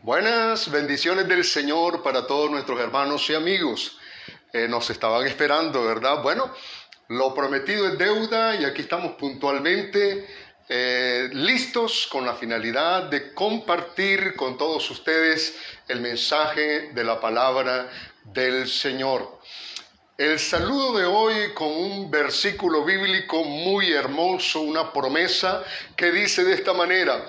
Buenas bendiciones del Señor para todos nuestros hermanos y amigos. Nos estaban esperando, ¿verdad? Bueno, lo prometido es deuda y aquí estamos puntualmente listos con la finalidad de compartir con todos ustedes el mensaje de la palabra del Señor. El saludo de hoy con un versículo bíblico muy hermoso, una promesa que dice de esta manera: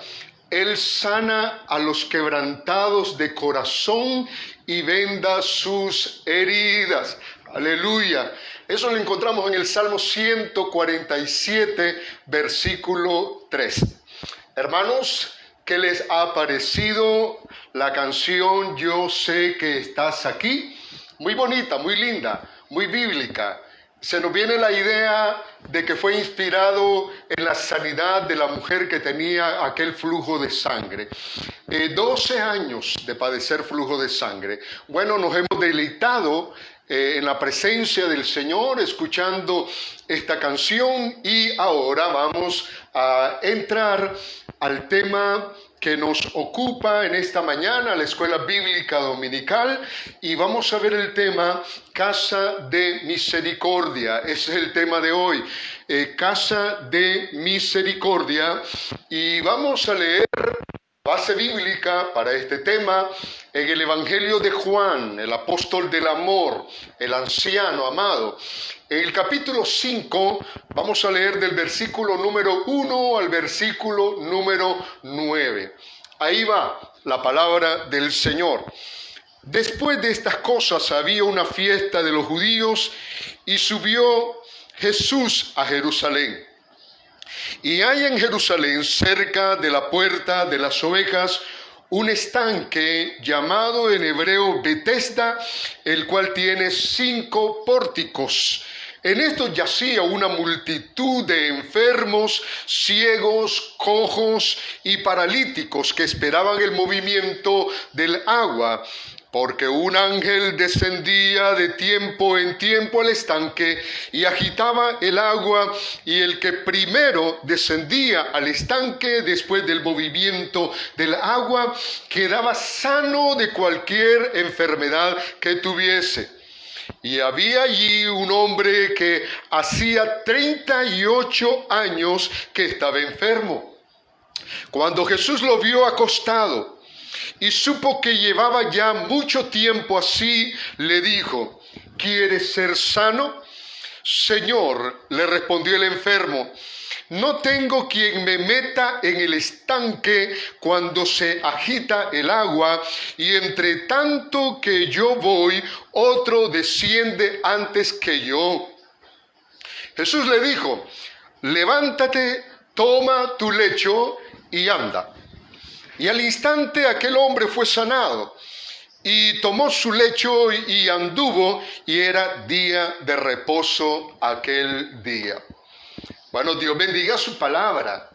Él sana a los quebrantados de corazón y venda sus heridas. Aleluya. Eso lo encontramos en el Salmo 147, versículo 3. Hermanos, ¿qué les ha parecido la canción Yo sé que estás aquí? Muy bonita, muy linda, muy bíblica. Se nos viene la idea de que fue inspirado en la sanidad de la mujer que tenía aquel flujo de sangre. 12 años de padecer flujo de sangre. Bueno, nos hemos deleitado en la presencia del Señor escuchando esta canción y ahora vamos a entrar al tema que nos ocupa en esta mañana, la escuela bíblica dominical, y vamos a ver el tema Casa de Misericordia. Ese es el tema de hoy, Casa de Misericordia, y vamos a leer base bíblica para este tema en el Evangelio de Juan, el apóstol del amor, el anciano amado. En el capítulo 5 vamos a leer del versículo número 1 al versículo número 9. Ahí va la palabra del Señor. Después de estas cosas había una fiesta de los judíos y subió Jesús a Jerusalén. Y hay en Jerusalén, cerca de la puerta de las ovejas, un estanque llamado en hebreo Betesda, el cual tiene 5 pórticos. En estos yacía una multitud de enfermos, ciegos, cojos y paralíticos que esperaban el movimiento del agua, porque un ángel descendía de tiempo en tiempo al estanque y agitaba el agua, y el que primero descendía al estanque después del movimiento del agua quedaba sano de cualquier enfermedad que tuviese. Y había allí un hombre que hacía 38 años que estaba enfermo. Cuando Jesús lo vio acostado y supo que llevaba ya mucho tiempo así, le dijo: ¿Quieres ser sano? Señor, le respondió el enfermo, no tengo quien me meta en el estanque cuando se agita el agua, y entre tanto que yo voy, otro desciende antes que yo. Jesús le dijo: levántate, toma tu lecho y anda. Y al instante aquel hombre fue sanado, y tomó su lecho y anduvo, y era día de reposo aquel día. Bueno, Dios bendiga su palabra,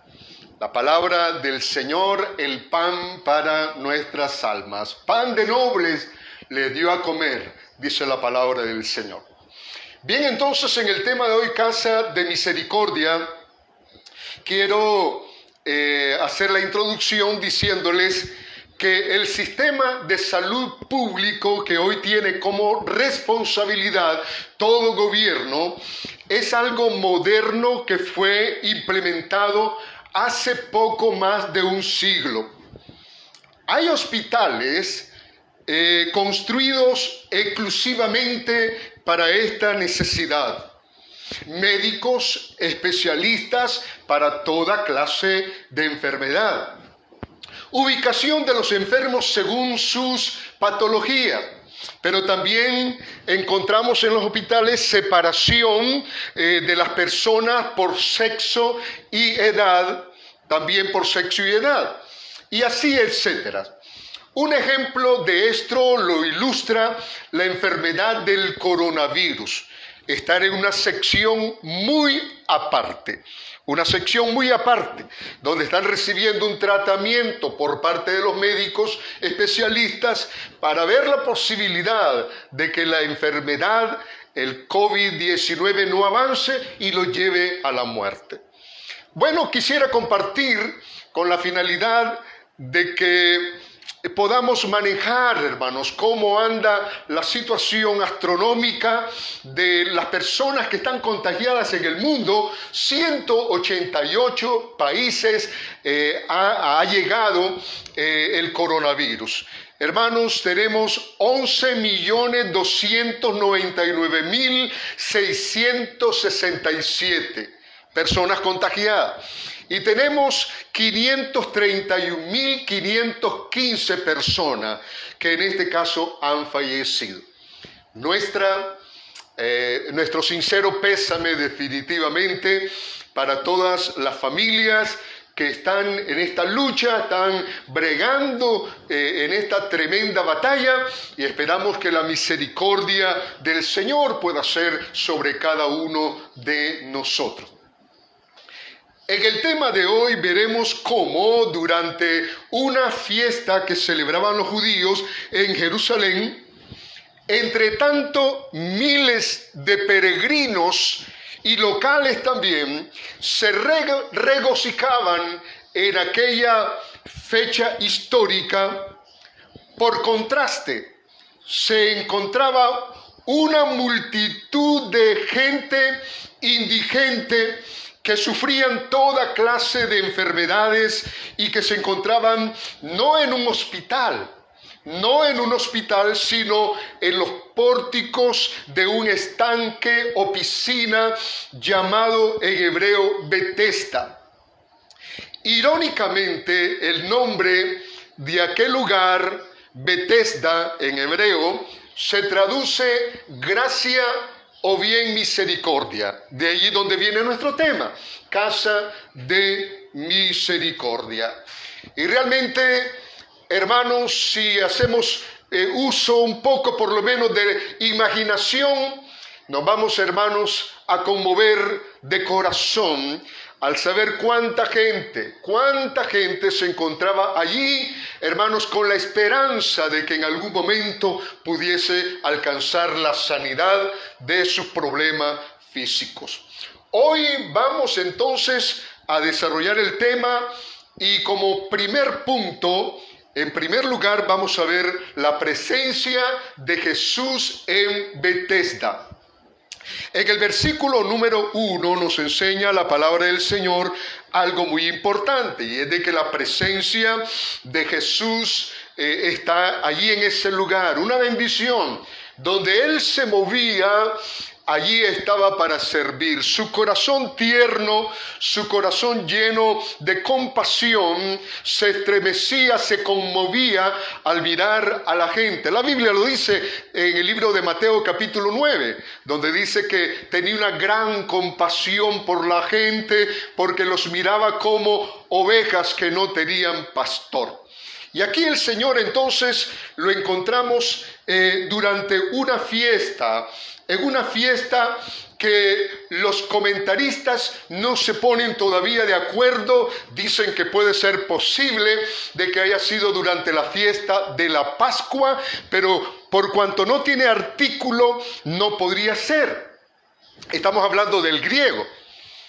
la palabra del Señor, el pan para nuestras almas. Pan de nobles le dio a comer, dice la palabra del Señor. Bien, entonces en el tema de hoy, Casa de Misericordia, quiero hacer la introducción diciéndoles que el sistema de salud público que hoy tiene como responsabilidad todo gobierno es algo moderno que fue implementado hace poco más de un siglo. Hay hospitales construidos exclusivamente para esta necesidad. Médicos especialistas para toda clase de enfermedad. Ubicación de los enfermos según sus patologías, pero también encontramos en los hospitales separación de las personas por sexo y edad, también por sexo y edad, y así etcétera. Un ejemplo de esto lo ilustra la enfermedad del coronavirus. Estar en una sección muy aparte, donde están recibiendo un tratamiento por parte de los médicos especialistas para ver la posibilidad de que la enfermedad, el COVID-19, no avance y lo lleve a la muerte. Bueno, quisiera compartir con la finalidad de que podamos manejar, hermanos, cómo anda la situación astronómica de las personas que están contagiadas en el mundo. 188 países ha llegado el coronavirus. Hermanos, tenemos 11.299.667 personas contagiadas. Y tenemos 531.515 personas que en este caso han fallecido. Nuestro sincero pésame definitivamente para todas las familias que están en esta lucha, están bregando en esta tremenda batalla, y esperamos que la misericordia del Señor pueda ser sobre cada uno de nosotros. En el tema de hoy veremos cómo durante una fiesta que celebraban los judíos en Jerusalén, entre tanto miles de peregrinos y locales también se regocijaban en aquella fecha histórica. Por contraste, se encontraba una multitud de gente indigente que sufrían toda clase de enfermedades y que se encontraban no en un hospital, sino en los pórticos de un estanque o piscina llamado en hebreo Betesda. Irónicamente, el nombre de aquel lugar, Betesda en hebreo, se traduce gracia o bien misericordia. De allí donde viene nuestro tema, casa de misericordia. Y realmente, hermanos, si hacemos uso un poco por lo menos de imaginación, nos vamos, hermanos, a conmover de corazón al saber cuánta gente se encontraba allí, hermanos, con la esperanza de que en algún momento pudiese alcanzar la sanidad de sus problemas físicos. Hoy vamos entonces a desarrollar el tema, y como primer punto, en primer lugar, vamos a ver la presencia de Jesús en Betesda. En el versículo número 1 nos enseña la palabra del Señor algo muy importante, y es de que la presencia de Jesús está allí en ese lugar, una bendición. Donde Él se movía, allí estaba para servir. Su corazón tierno, su corazón lleno de compasión, se estremecía, se conmovía al mirar a la gente. La Biblia lo dice en el libro de Mateo capítulo 9, donde dice que tenía una gran compasión por la gente, porque los miraba como ovejas que no tenían pastor. Y aquí el Señor entonces lo encontramos durante una fiesta, en una fiesta que los comentaristas no se ponen todavía de acuerdo. Dicen que puede ser posible de que haya sido durante la fiesta de la Pascua, pero por cuanto no tiene artículo, no podría ser. Estamos hablando del griego,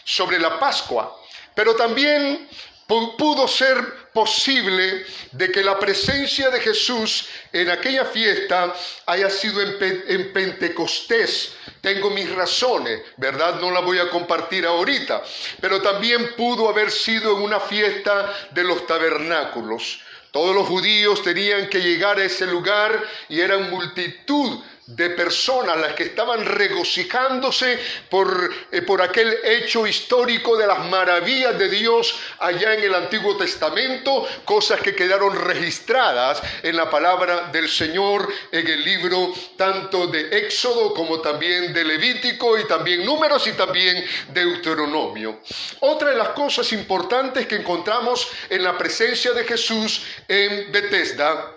sobre la Pascua, pero también pudo ser posible de que la presencia de Jesús en aquella fiesta haya sido en Pentecostés. Tengo mis razones, ¿verdad? No las voy a compartir ahorita, pero también pudo haber sido en una fiesta de los tabernáculos. Todos los judíos tenían que llegar a ese lugar y eran multitud de personas las que estaban regocijándose por aquel hecho histórico de las maravillas de Dios allá en el Antiguo Testamento, cosas que quedaron registradas en la palabra del Señor en el libro tanto de Éxodo como también de Levítico, y también Números y también Deuteronomio. Otra de las cosas importantes que encontramos en la presencia de Jesús en Betesda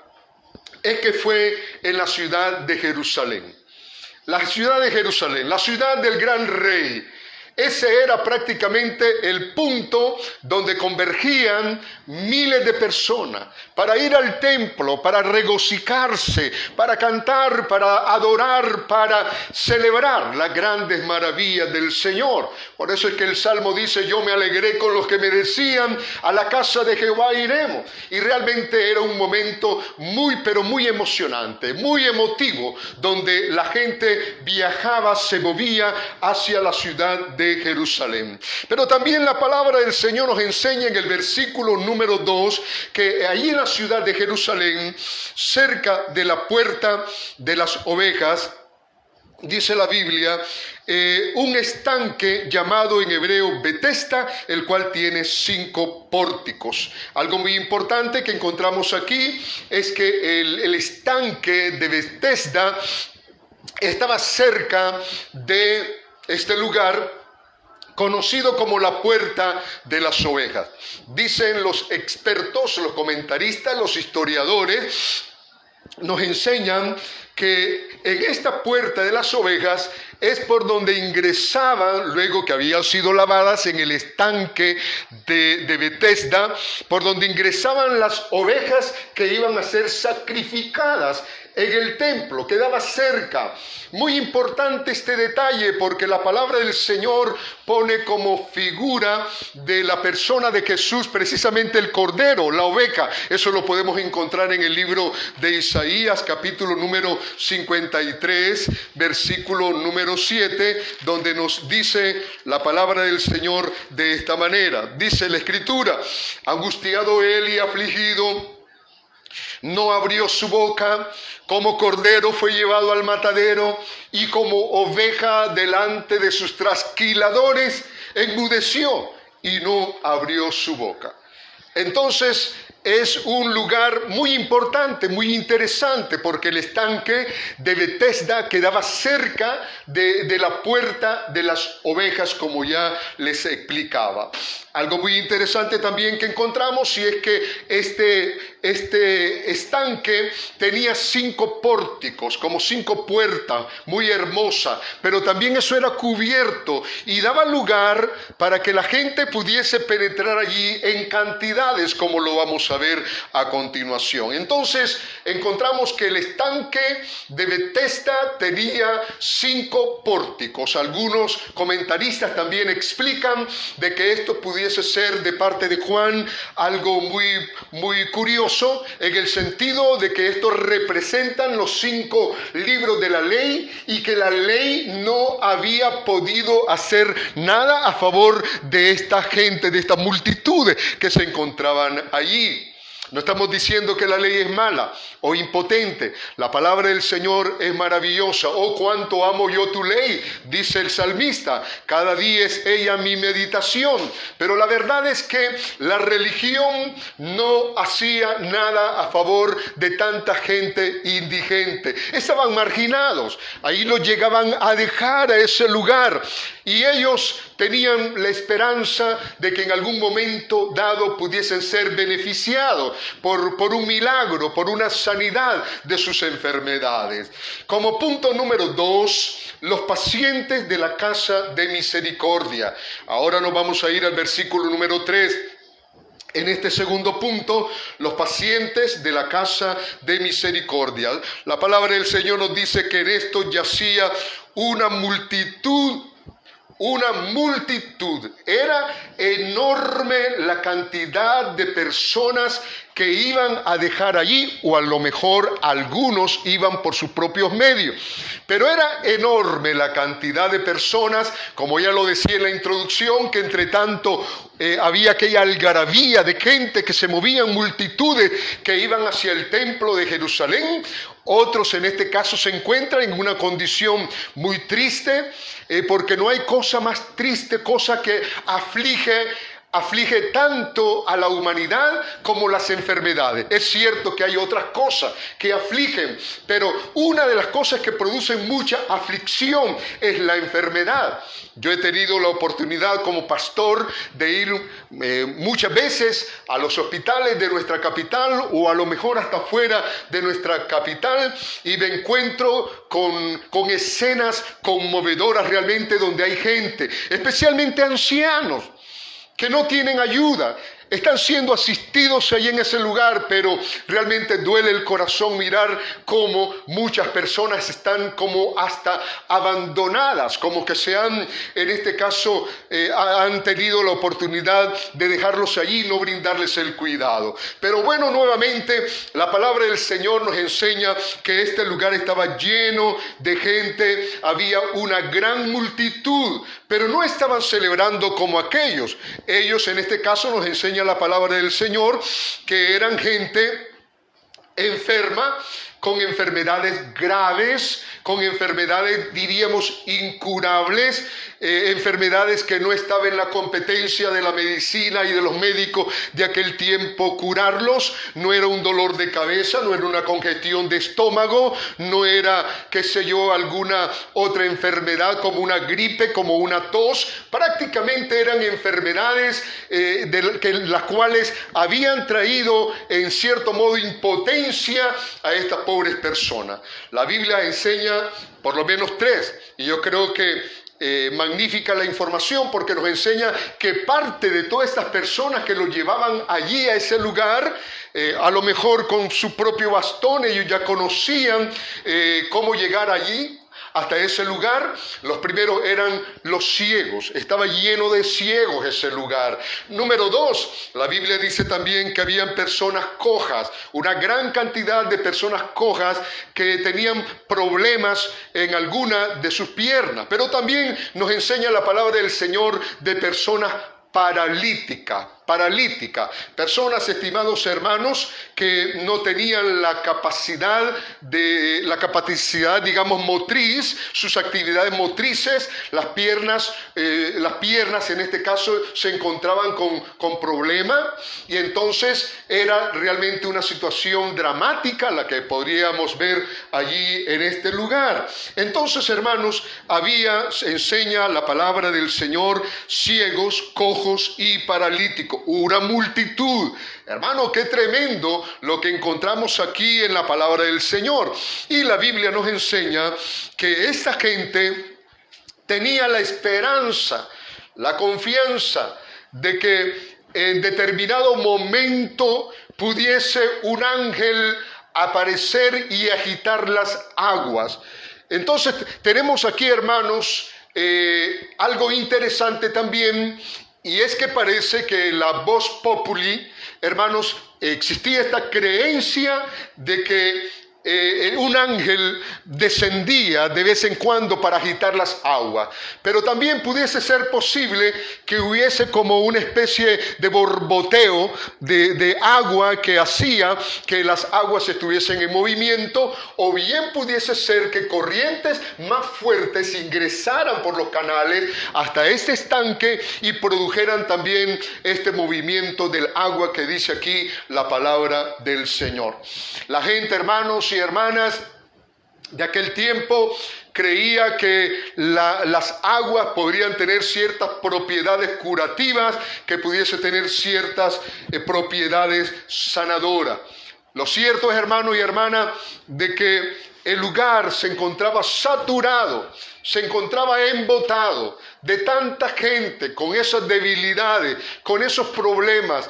es que fue en la ciudad de Jerusalén. La ciudad de Jerusalén, la ciudad del gran rey. Ese era prácticamente el punto donde convergían miles de personas para ir al templo, para regocijarse, para cantar, para adorar, para celebrar las grandes maravillas del Señor. Por eso es que el Salmo dice: yo me alegré con los que me decían, a la casa de Jehová iremos. Y realmente era un momento muy, pero muy emocionante, muy emotivo, donde la gente viajaba, se movía hacia la ciudad de Jerusalén. Pero también la palabra del Señor nos enseña en el versículo número 2 que allí en la ciudad de Jerusalén, cerca de la puerta de las ovejas, dice la Biblia, un estanque llamado en hebreo Betesda, el cual tiene 5 pórticos. Algo muy importante que encontramos aquí es que el estanque de Betesda estaba cerca de este lugar conocido como la puerta de las ovejas. Dicen los expertos, los comentaristas, los historiadores, nos enseñan que en esta puerta de las ovejas es por donde ingresaban, luego que habían sido lavadas en el estanque de Betesda, por donde ingresaban las ovejas que iban a ser sacrificadas en el templo. Quedaba cerca. Muy importante este detalle, porque la palabra del Señor pone como figura de la persona de Jesús precisamente el cordero, la oveja. Eso lo podemos encontrar en el libro de Isaías, capítulo número 53, versículo número 7, donde nos dice la palabra del Señor de esta manera. Dice la Escritura: angustiado él y afligido, no abrió su boca, como cordero fue llevado al matadero, y como oveja delante de sus trasquiladores, enmudeció y no abrió su boca. Entonces, es un lugar muy importante, muy interesante, porque el estanque de Betesda quedaba cerca de la puerta de las ovejas, como ya les explicaba. Algo muy interesante también que encontramos, y es que este estanque tenía 5 pórticos, como 5 puertas, muy hermosa, pero también eso era cubierto y daba lugar para que la gente pudiese penetrar allí en cantidades, como lo vamos a ver a continuación. Entonces encontramos que el estanque de Betesda tenía 5 pórticos. Algunos comentaristas también explican de que esto pudiese ser de parte de Juan algo muy curioso, en el sentido de que estos representan los 5 libros de la ley, y que la ley no había podido hacer nada a favor de esta gente, de esta multitud que se encontraban allí. No estamos diciendo que la ley es mala o impotente. La palabra del Señor es maravillosa. Oh, cuánto amo yo tu ley, dice el salmista. Cada día es ella mi meditación. Pero la verdad es que la religión no hacía nada a favor de tanta gente indigente. Estaban marginados. Ahí los llegaban a dejar a ese lugar. Y ellos tenían la esperanza de que en algún momento dado pudiesen ser beneficiados por un milagro, por una sanidad de sus enfermedades. Como punto número 2, los pacientes de la casa de misericordia. Ahora nos vamos a ir al versículo número 3. En este segundo punto, los pacientes de la casa de misericordia. La palabra del Señor nos dice que en esto yacía una multitud. Era enorme la cantidad de personas que iban a dejar allí, o a lo mejor algunos iban por sus propios medios. Pero era enorme la cantidad de personas, como ya lo decía en la introducción, que entre tanto había aquella algarabía de gente que se movían, multitudes que iban hacia el templo de Jerusalén. Otros en este caso se encuentran en una condición muy triste, porque no hay cosa más triste, cosa que aflige aflige tanto a la humanidad como las enfermedades. Es cierto que hay otras cosas que afligen, pero una de las cosas que producen mucha aflicción es la enfermedad. Yo he tenido la oportunidad como pastor de ir muchas veces a los hospitales de nuestra capital o a lo mejor hasta fuera de nuestra capital, y me encuentro con escenas conmovedoras realmente, donde hay gente, especialmente ancianos, que no tienen ayuda, están siendo asistidos ahí en ese lugar, pero realmente duele el corazón mirar cómo muchas personas están como hasta abandonadas, como que en este caso, han tenido la oportunidad de dejarlos allí y no brindarles el cuidado. Pero bueno, nuevamente la palabra del Señor nos enseña que este lugar estaba lleno de gente, había una gran multitud, pero no estaban celebrando como aquellos. Ellos, en este caso, nos enseña la palabra del Señor, que eran gente enferma, con enfermedades graves, con enfermedades, diríamos, incurables, enfermedades que no estaban en la competencia de la medicina y de los médicos de aquel tiempo curarlos. No era un dolor de cabeza, no era una congestión de estómago, no era, qué sé yo, alguna otra enfermedad como una gripe, como una tos. Prácticamente eran enfermedades las cuales habían traído en cierto modo impotencia a estas pobres personas. La Biblia enseña por lo menos 3, y yo creo que magnífica la información, porque nos enseña que parte de todas estas personas que lo llevaban allí a ese lugar, a lo mejor con su propio bastón, ellos ya conocían cómo llegar allí hasta ese lugar. Los primeros eran los ciegos, estaba lleno de ciegos ese lugar. Número 2, la Biblia dice también que habían personas cojas, una gran cantidad de personas cojas que tenían problemas en alguna de sus piernas, pero también nos enseña la palabra del Señor de personas paralíticas, personas, estimados hermanos, que no tenían la capacidad, digamos, motriz, sus actividades motrices, las piernas en este caso se encontraban con problemas, y entonces era realmente una situación dramática la que podríamos ver allí en este lugar. Entonces, hermanos, enseña la palabra del Señor, ciegos, cojos y paralíticos. Una multitud. Hermano, qué tremendo lo que encontramos aquí en la palabra del Señor. Y la Biblia nos enseña que esta gente tenía la esperanza, la confianza de que en determinado momento pudiese un ángel aparecer y agitar las aguas. Entonces tenemos aquí, hermanos, algo interesante también, y es que parece que en la voz populi, hermanos, existía esta creencia de que un ángel descendía de vez en cuando para agitar las aguas, pero también pudiese ser posible que hubiese como una especie de borboteo de agua que hacía que las aguas estuviesen en movimiento, o bien pudiese ser que corrientes más fuertes ingresaran por los canales hasta este estanque y produjeran también este movimiento del agua que dice aquí la palabra del Señor. La gente, hermanos y hermanas de aquel tiempo, creía que las aguas podrían tener ciertas propiedades curativas, que pudiese tener ciertas propiedades sanadoras. Lo cierto es, hermano y hermana, de que el lugar se encontraba saturado, se encontraba embotado de tanta gente con esas debilidades, con esos problemas,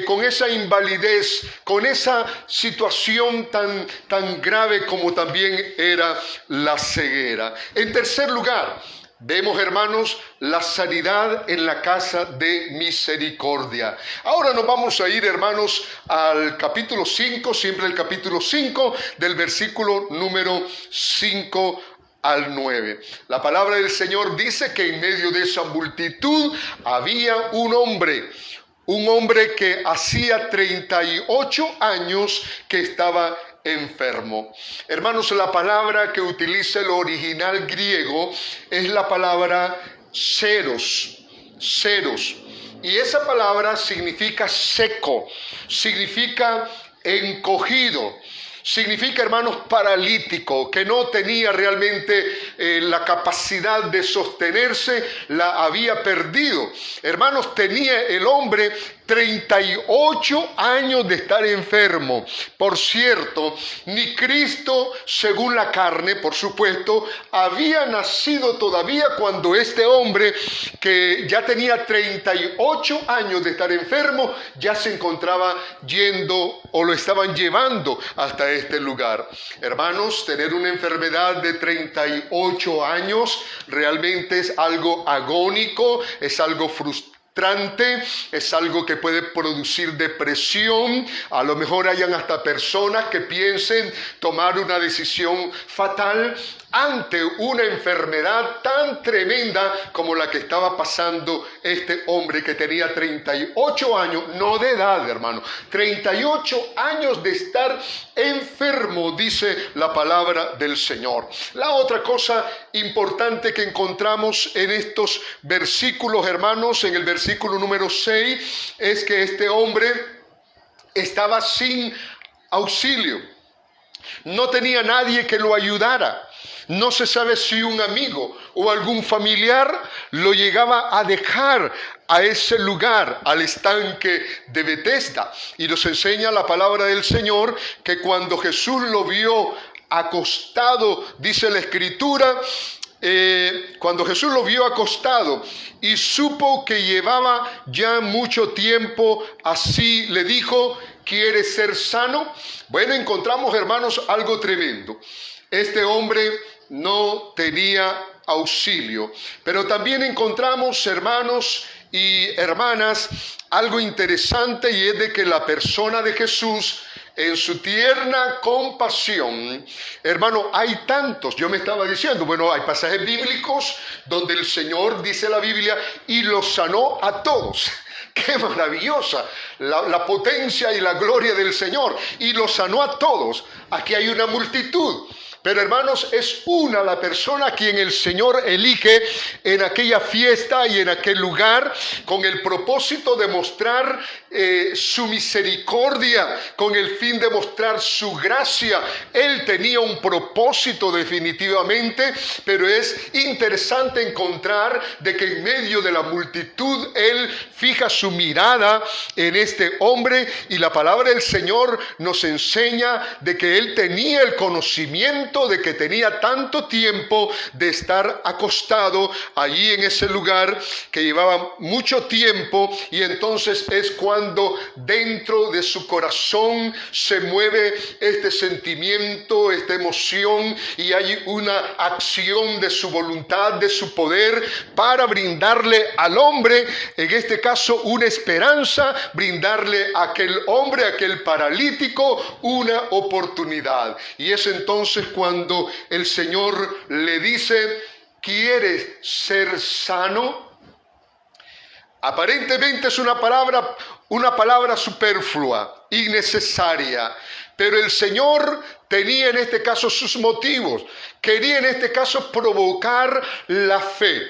con esa invalidez, con esa situación tan grave como también era la ceguera. En tercer lugar, vemos, hermanos, la sanidad en la casa de misericordia. Ahora nos vamos a ir, hermanos, al capítulo 5, siempre el capítulo 5, del versículo número 5 al 9. La palabra del Señor dice que en medio de esa multitud había un hombre que hacía 38 años que estaba enfermo. Hermanos, la palabra que utiliza el original griego es la palabra seros. Y esa palabra significa seco, significa encogido. Significa, hermanos, paralítico, que no tenía realmente la capacidad de sostenerse, la había perdido. Hermanos, tenía el hombre 38 años de estar enfermo. Por cierto, ni Cristo, según la carne, por supuesto, había nacido todavía cuando este hombre, que ya tenía 38 años de estar enfermo, ya se encontraba yendo o lo estaban llevando hasta este lugar. Hermanos, tener una enfermedad de 38 años realmente es algo agónico, es algo frustrante. Es algo que puede producir depresión. A lo mejor hayan hasta personas que piensen tomar una decisión fatal ante una enfermedad tan tremenda como la que estaba pasando este hombre que tenía 38 años, no de edad, hermano, 38 años de estar enfermo, dice la palabra del Señor. La otra cosa importante que encontramos en estos versículos, hermanos, en el versículo número 6, es que este hombre estaba sin auxilio. No tenía nadie que lo ayudara. No se sabe si un amigo o algún familiar lo llegaba a dejar a ese lugar, al estanque de Betesda. Y nos enseña la palabra del Señor que cuando Jesús lo vio acostado, dice la Escritura, cuando Jesús lo vio acostado y supo que llevaba ya mucho tiempo así, le dijo: ¿quieres ser sano? Bueno, encontramos, hermanos, algo tremendo. Este hombre no tenía auxilio, pero también encontramos, hermanos y hermanas, algo interesante, y es de que la persona de Jesús, en su tierna compasión, hermano, hay tantos, yo me estaba diciendo, bueno, hay pasajes bíblicos donde el Señor, dice la Biblia, y los sanó a todos. ¡Qué maravillosa la potencia y la gloria del Señor! Y los sanó a todos. Aquí hay una multitud. Pero, hermanos, es una la persona a quien el Señor elige en aquella fiesta y en aquel lugar con el propósito de mostrar su misericordia, con el fin de mostrar su gracia. Él tenía un propósito definitivamente, pero es interesante encontrar de que en medio de la multitud Él fija su mirada en este hombre, y la palabra del Señor nos enseña de que Él tenía el conocimiento de que tenía tanto tiempo de estar acostado allí en ese lugar, que llevaba mucho tiempo, y entonces es cuando dentro de su corazón se mueve este sentimiento, esta emoción, y hay una acción de su voluntad, de su poder, para brindarle al hombre, en este caso, una esperanza, brindarle a aquel hombre, a aquel paralítico, una oportunidad. Y es entonces cuando el Señor le dice: ¿quieres ser sano? Aparentemente es una palabra superflua, innecesaria, pero el Señor tenía en este caso sus motivos. Quería en este caso provocar la fe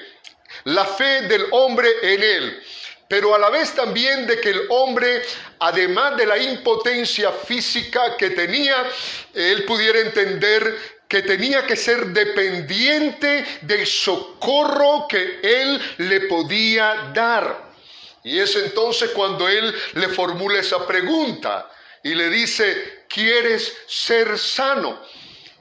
del hombre en él, pero a la vez también de que el hombre, además de la impotencia física que tenía, él pudiera entender que tenía que ser dependiente del socorro que él le podía dar. Y es entonces cuando él le formula esa pregunta y le dice: ¿quieres ser sano?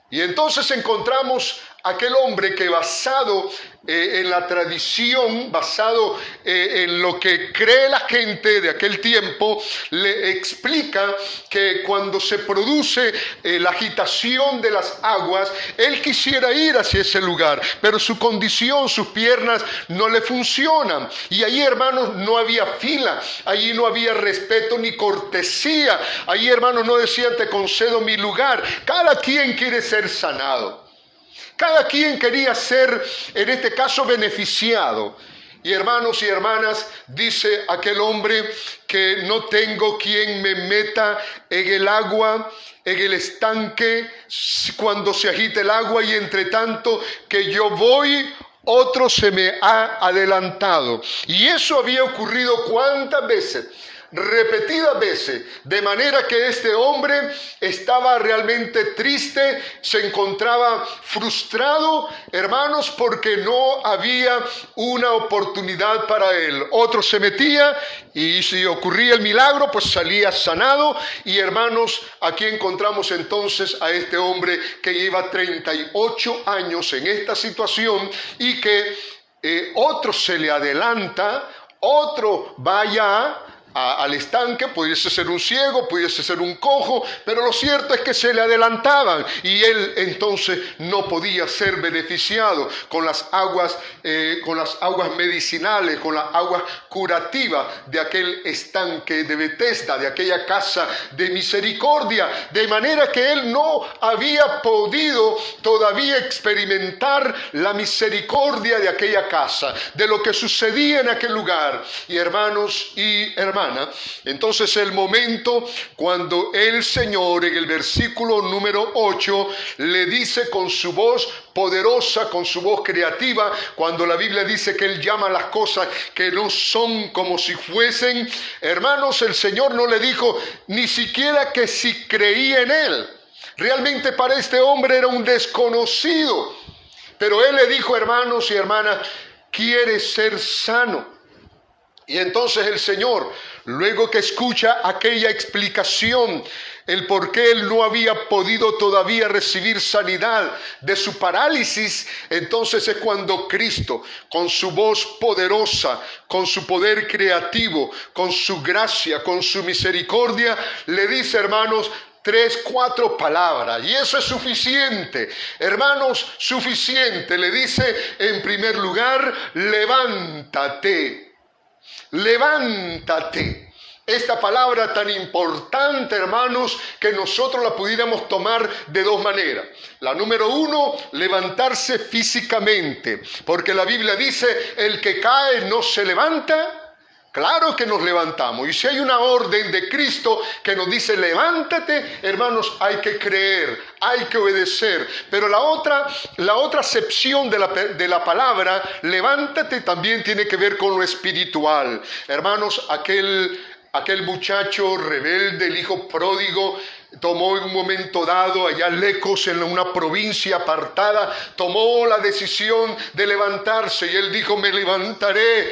Y entonces encontramos aquel hombre que, basado en la tradición, basado en lo que cree la gente de aquel tiempo, le explica que cuando se produce la agitación de las aguas, él quisiera ir hacia ese lugar, pero su condición, sus piernas no le funcionan. Y allí, hermanos, no había fila, allí no había respeto ni cortesía, allí, hermanos, no decían: te concedo mi lugar. Cada quien quiere ser sanado. Cada quien quería ser, en este caso, beneficiado. Y, hermanos y hermanas, dice aquel hombre que no tengo quien me meta en el agua, en el estanque, cuando se agite el agua, y entre tanto que yo voy, otro se me ha adelantado. Y eso había ocurrido ¿cuántas veces? Repetidas veces, de manera que este hombre estaba realmente triste, se encontraba frustrado, hermanos, porque no había una oportunidad para él. Otro se metía y si ocurría el milagro, pues salía sanado. Y hermanos, aquí encontramos entonces a este hombre que lleva 38 años en esta situación y que otro se le adelanta, otro vaya al estanque, pudiese ser un ciego, pudiese ser un cojo, pero lo cierto es que se le adelantaban y él entonces no podía ser beneficiado con las aguas medicinales, con las aguas curativas de aquel estanque de Betesda, de aquella casa de misericordia, de manera que él no había podido todavía experimentar la misericordia de aquella casa, de lo que sucedía en aquel lugar. Y hermanos y hermanas, entonces el momento cuando el Señor en el versículo número 8 le dice con su voz poderosa, con su voz creativa, cuando la Biblia dice que Él llama las cosas que no son como si fuesen, hermanos, el Señor no le dijo ni siquiera que si creía en Él. Realmente para este hombre era un desconocido, pero Él le dijo, hermanos y hermanas, ¿quieres ser sano? Y entonces el Señor, luego que escucha aquella explicación, el por qué él no había podido todavía recibir sanidad de su parálisis, entonces es cuando Cristo, con su voz poderosa, con su poder creativo, con su gracia, con su misericordia, le dice, hermanos, 3, 4 palabras, y eso es suficiente, hermanos, suficiente. Le dice en primer lugar, levántate. Levántate. Esta palabra tan importante, hermanos, que nosotros la pudiéramos tomar de dos maneras. La número 1, levantarse físicamente, porque la Biblia dice, el que cae no se levanta. Claro que nos levantamos, y si hay una orden de Cristo que nos dice levántate, hermanos, hay que creer, hay que obedecer. Pero la otra acepción de la palabra levántate también tiene que ver con lo espiritual. Hermanos, aquel muchacho rebelde, el hijo pródigo, tomó en un momento dado, allá lejos en una provincia apartada, tomó la decisión de levantarse y él dijo, me levantaré.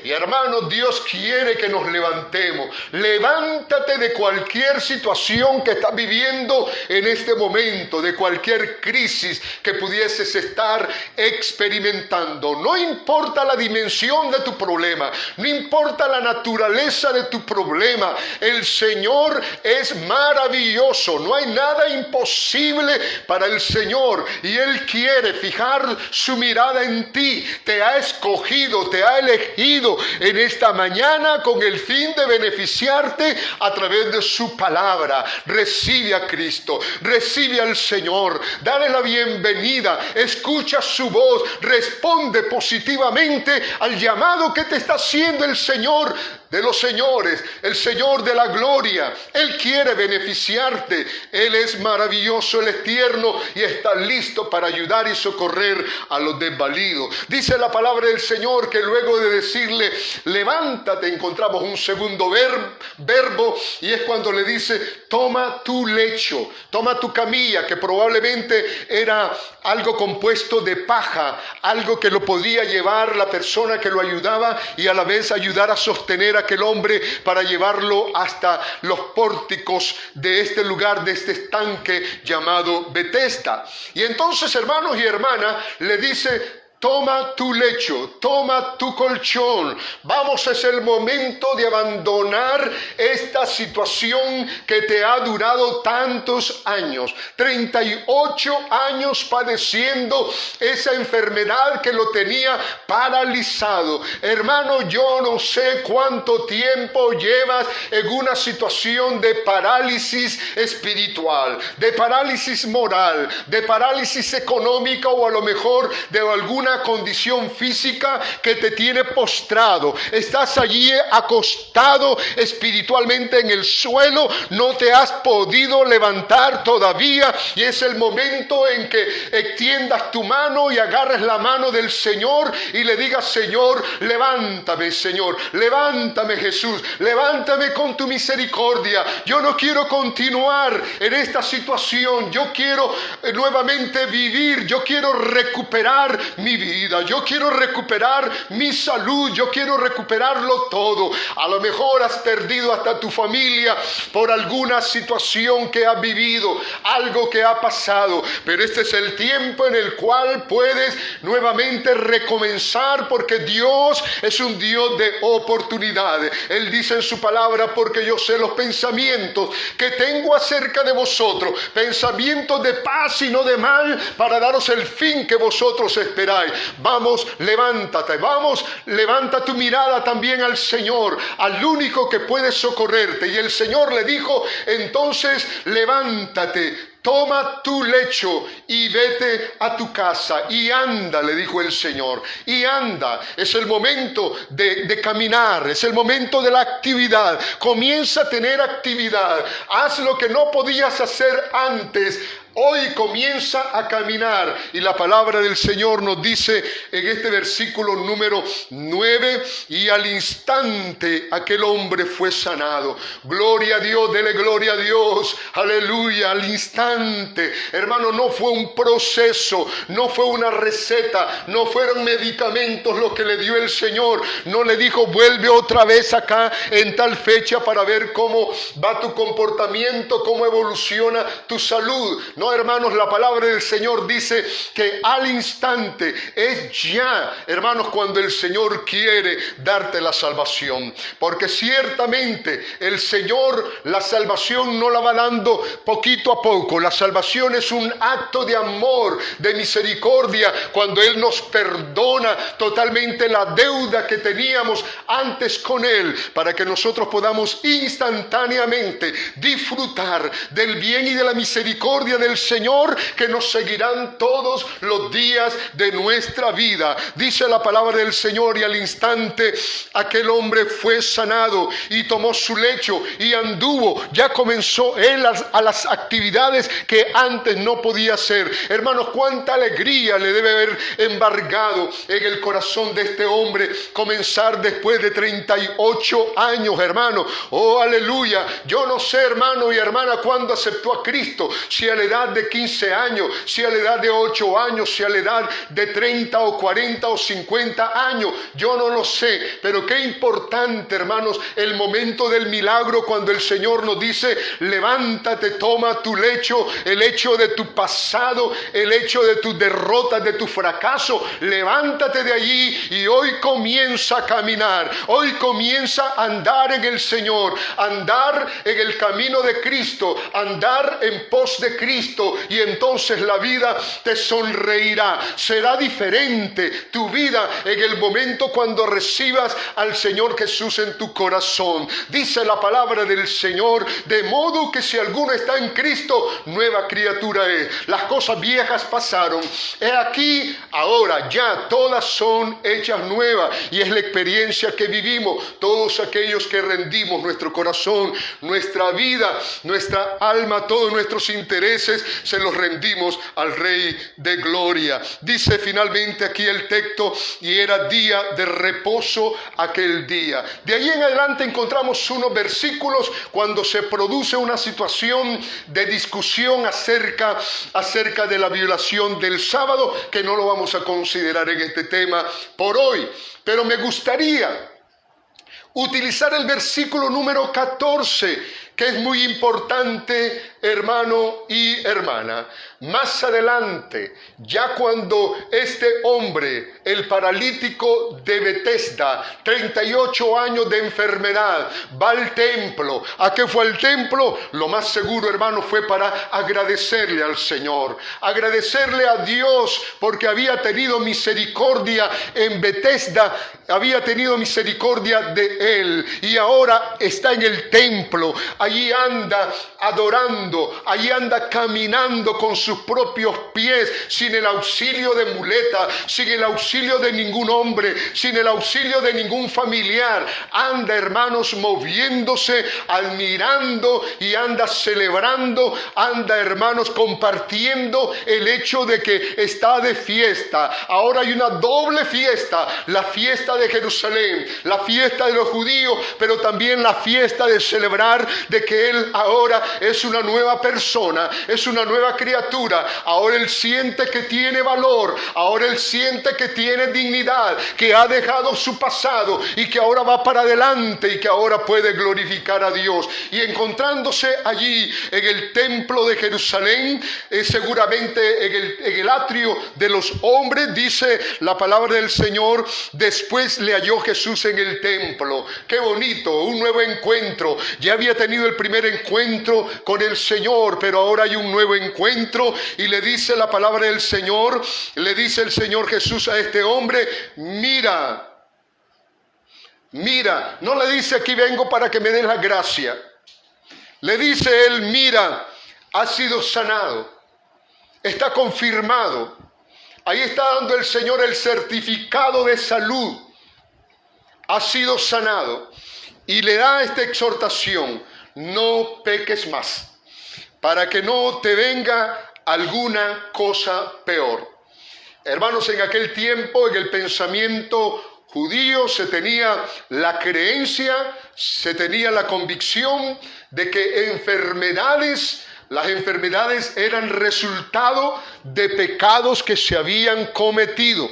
Y hermanos, Dios quiere que nos levantemos. Levántate de cualquier situación que estás viviendo en este momento, de cualquier crisis que pudieses estar experimentando. No importa la dimensión de tu problema, no importa la naturaleza de tu problema, el Señor es maravilloso, no hay nada imposible para el Señor y Él quiere fijar su mirada en ti. Te ha escogido, te ha elegido en esta mañana con el fin de beneficiarte a través de su palabra. Recibe a Cristo, recibe al Señor, dale la bienvenida, escucha su voz, responde positivamente al llamado que te está haciendo el Señor de los señores, el Señor de la gloria. Él quiere beneficiarte, Él es maravilloso, Él es tierno y está listo para ayudar y socorrer a los desvalidos. Dice la palabra del Señor que luego de decirle levántate, encontramos un segundo verbo y es cuando le dice toma tu lecho, toma tu camilla, que probablemente era algo compuesto de paja, algo que lo podía llevar la persona que lo ayudaba y a la vez ayudar a sostener a aquel hombre para llevarlo hasta los pórticos de este lugar, de este estanque llamado Betesda. Y entonces, hermanos y hermanas, le dice toma tu lecho, toma tu colchón. Vamos, es el momento de abandonar esta situación que te ha durado tantos años. 38 años padeciendo esa enfermedad que lo tenía paralizado. Hermano, yo no sé cuánto tiempo llevas en una situación de parálisis espiritual, de parálisis moral, de parálisis económica o a lo mejor de alguna una condición física que te tiene postrado. Estás allí acostado espiritualmente en el suelo, no te has podido levantar todavía, y es el momento en que extiendas tu mano y agarres la mano del Señor y le digas: Señor, levántame, Señor, levántame, Jesús, levántame con tu misericordia. Yo no quiero continuar en esta situación, yo quiero nuevamente vivir, yo quiero recuperar mi vida, yo quiero recuperar mi salud, yo quiero recuperarlo todo. A lo mejor has perdido hasta tu familia por alguna situación que has vivido, algo que ha pasado, pero este es el tiempo en el cual puedes nuevamente recomenzar, porque Dios es un Dios de oportunidades. Él dice en su palabra: porque yo sé los pensamientos que tengo acerca de vosotros, pensamientos de paz y no de mal, para daros el fin que vosotros esperáis. Vamos, levántate, vamos, levanta tu mirada también al Señor, al único que puede socorrerte. Y el Señor le dijo entonces: levántate, toma tu lecho y vete a tu casa y anda, le dijo el Señor, y anda. Es el momento de caminar, es el momento de la actividad. Comienza a tener actividad, haz lo que no podías hacer antes. Hoy comienza a caminar. Y la palabra del Señor nos dice en este versículo número 9: y al instante aquel hombre fue sanado. Gloria a Dios, dele gloria a Dios, aleluya. Al instante, hermano, no fue un proceso, no fue una receta, no fueron medicamentos lo que le dio el Señor. No le dijo: vuelve otra vez acá en tal fecha para ver cómo va tu comportamiento, cómo evoluciona tu salud. No, hermanos, la palabra del Señor dice que al instante, es ya, hermanos, cuando el Señor quiere darte la salvación. Porque ciertamente el Señor la salvación no la va dando poquito a poco. La salvación es un acto de amor, de misericordia, cuando Él nos perdona totalmente la deuda que teníamos antes con Él, para que nosotros podamos instantáneamente disfrutar del bien y de la misericordia del Señor, que nos seguirán todos los días de nuestra vida. Dice la palabra del Señor: y al instante aquel hombre fue sanado y tomó su lecho y anduvo. Ya comenzó él a las actividades que antes no podía hacer. Hermanos, cuánta alegría le debe haber embargado en el corazón de este hombre comenzar después de 38 años, hermano. Oh, aleluya. Yo no sé, hermano y hermana, cuándo aceptó a Cristo, si a la edad de 15 años, si a la edad de 8 años, si a la edad de 30 o 40 o 50 años, yo no lo sé, pero qué importante, hermanos, el momento del milagro, cuando el Señor nos dice: levántate, toma tu lecho, el hecho de tu pasado, el hecho de tus derrotas, de tu fracaso, levántate de allí y hoy comienza a caminar, hoy comienza a andar en el Señor, andar en el camino de Cristo, andar en pos de Cristo, y entonces la vida te sonreirá. Será diferente tu vida en el momento cuando recibas al Señor Jesús en tu corazón. Dice la palabra del Señor: de modo que si alguno está en Cristo, nueva criatura es. Las cosas viejas pasaron, he aquí, ahora ya todas son hechas nuevas. Y es la experiencia que vivimos todos aquellos que rendimos nuestro corazón, nuestra vida, nuestra alma, todos nuestros intereses, se los rendimos al Rey de Gloria. Dice finalmente aquí el texto: y era día de reposo aquel día. De ahí en adelante encontramos unos versículos cuando se produce una situación de discusión acerca de la violación del sábado, que no lo vamos a considerar en este tema por hoy, pero me gustaría utilizar el versículo número 14, que es muy importante, hermano y hermana. Más adelante, ya cuando este hombre, el paralítico de Betesda, 38 años de enfermedad, va al templo. ¿A qué fue al templo? Lo más seguro, hermano, fue para agradecerle al Señor, agradecerle a Dios, porque había tenido misericordia en Betesda, había tenido misericordia de él, y ahora está en el templo allí anda adorando, allí anda caminando con sus propios pies, sin el auxilio de muleta, sin el auxilio de ningún hombre, sin el auxilio de ningún familiar. Anda, hermanos, moviéndose, admirando y anda celebrando, anda, hermanos, compartiendo el hecho de que está de fiesta. Ahora hay una doble fiesta, la fiesta de Jerusalén, la fiesta de los judíos, pero también la fiesta de celebrar de que Él ahora es una nueva persona, es una nueva criatura. Ahora Él siente que tiene valor, ahora Él siente que tiene dignidad, que ha dejado su pasado y que ahora va para adelante y que ahora puede glorificar a Dios. Y encontrándose allí en el templo de Jerusalén, seguramente en el atrio de los hombres, dice la palabra del Señor, después le halló Jesús en el templo. Qué bonito, un nuevo encuentro. Ya había tenido el primer encuentro con el Señor, pero ahora hay un nuevo encuentro y le dice la palabra del Señor, le dice el Señor Jesús a este hombre, mira, no le dice aquí vengo para que me des la gracia. Le dice él, mira, has sido sanado, está confirmado. Ahí está dando el Señor el certificado de salud. Has sido sanado. Y le da esta exhortación, no peques más, para que no te venga alguna cosa peor. Hermanos, en aquel tiempo, en el pensamiento judío, se tenía la creencia, se tenía la convicción de que las enfermedades eran resultado de pecados que se habían cometido.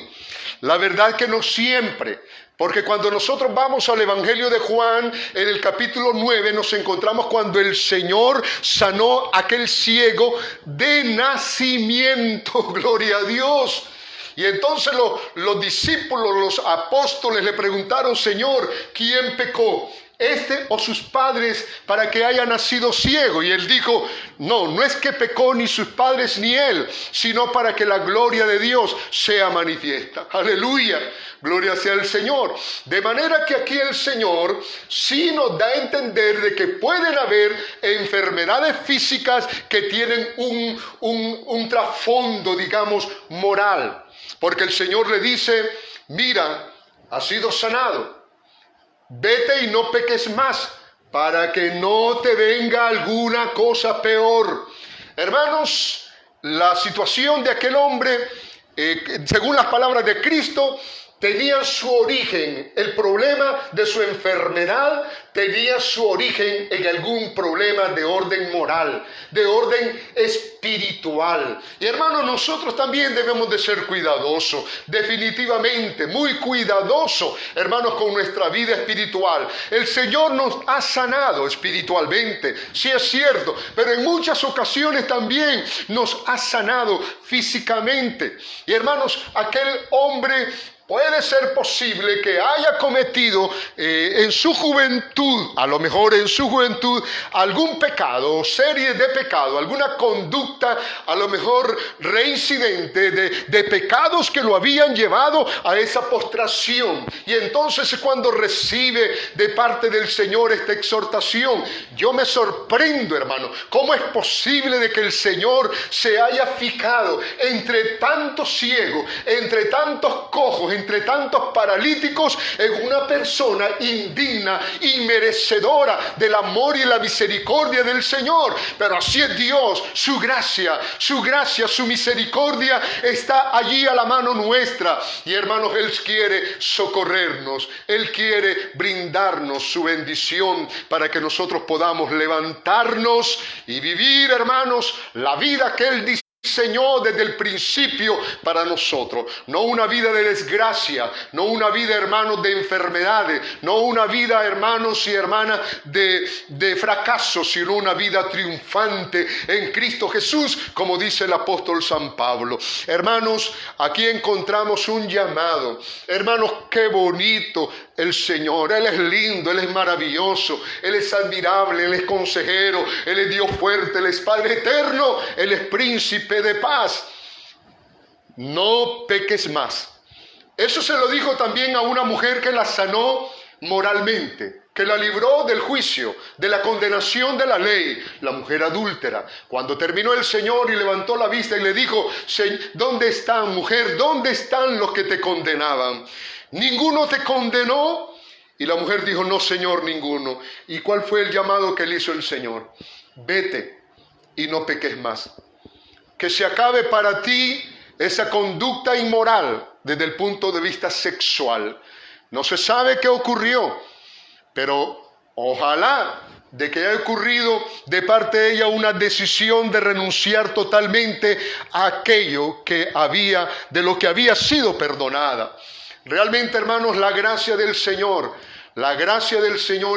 La verdad que no siempre, porque cuando nosotros vamos al Evangelio de Juan, en el capítulo 9, nos encontramos cuando el Señor sanó a aquel ciego de nacimiento, gloria a Dios. Y entonces los discípulos, los apóstoles le preguntaron, Señor, ¿quién pecó? ¿Este o sus padres para que haya nacido ciego? Y él dijo, no es que pecó ni sus padres ni él, sino para que la gloria de Dios sea manifiesta. Aleluya, gloria sea el Señor. De manera que aquí el Señor sí nos da a entender de que pueden haber enfermedades físicas que tienen un trasfondo, digamos, moral. Porque el Señor le dice, mira, has sido sanado. Vete y no peques más, para que no te venga alguna cosa peor. Hermanos, la situación de aquel hombre, según las palabras de Cristo, tenía su origen, el problema de su enfermedad tenía su origen en algún problema de orden moral, de orden espiritual. Y hermanos, nosotros también debemos de ser cuidadosos, definitivamente, muy cuidadosos, hermanos, con nuestra vida espiritual. El Señor nos ha sanado espiritualmente, sí es cierto, pero en muchas ocasiones también nos ha sanado físicamente. Y hermanos, aquel hombre puede ser posible que haya cometido en su juventud, a lo mejor en su juventud, algún pecado o serie de pecados, alguna conducta a lo mejor reincidente de pecados que lo habían llevado a esa postración. Y entonces cuando recibe de parte del Señor esta exhortación, yo me sorprendo, hermano, ¿cómo es posible de que el Señor se haya fijado entre tantos ciegos, entre tantos cojos, entre tantos paralíticos, en una persona indigna y merecedora del amor y la misericordia del Señor? Pero así es Dios, su gracia, su misericordia está allí a la mano nuestra. Y hermanos, Él quiere socorrernos, Él quiere brindarnos su bendición para que nosotros podamos levantarnos y vivir, hermanos, la vida que Él diseñó desde el principio para nosotros. No una vida de desgracia, no una vida, hermanos, de enfermedades, no una vida, hermanos y hermanas, de fracaso, sino una vida triunfante en Cristo Jesús, como dice el apóstol San Pablo. Hermanos, aquí encontramos un llamado. Hermanos, qué bonito el Señor. Él es lindo, Él es maravilloso, Él es admirable, Él es consejero, Él es Dios fuerte, Él es Padre eterno, Él es príncipe de paz. No peques más. Eso se lo dijo también a una mujer que la sanó moralmente. que la libró del juicio, de la condenación de la ley, la mujer adúltera. Cuando terminó el Señor y levantó la vista y le dijo, ¿dónde están, mujer? ¿Dónde están los que te condenaban? ¿Ninguno te condenó? Y la mujer dijo, no, Señor, ninguno. ¿Y cuál fue el llamado que le hizo el Señor? Vete y no peques más. Que se acabe para ti esa conducta inmoral desde el punto de vista sexual. No se sabe qué ocurrió, pero ojalá de que haya ocurrido de parte de ella una decisión de renunciar totalmente a aquello de lo que había sido perdonada. Realmente, hermanos, la gracia del Señor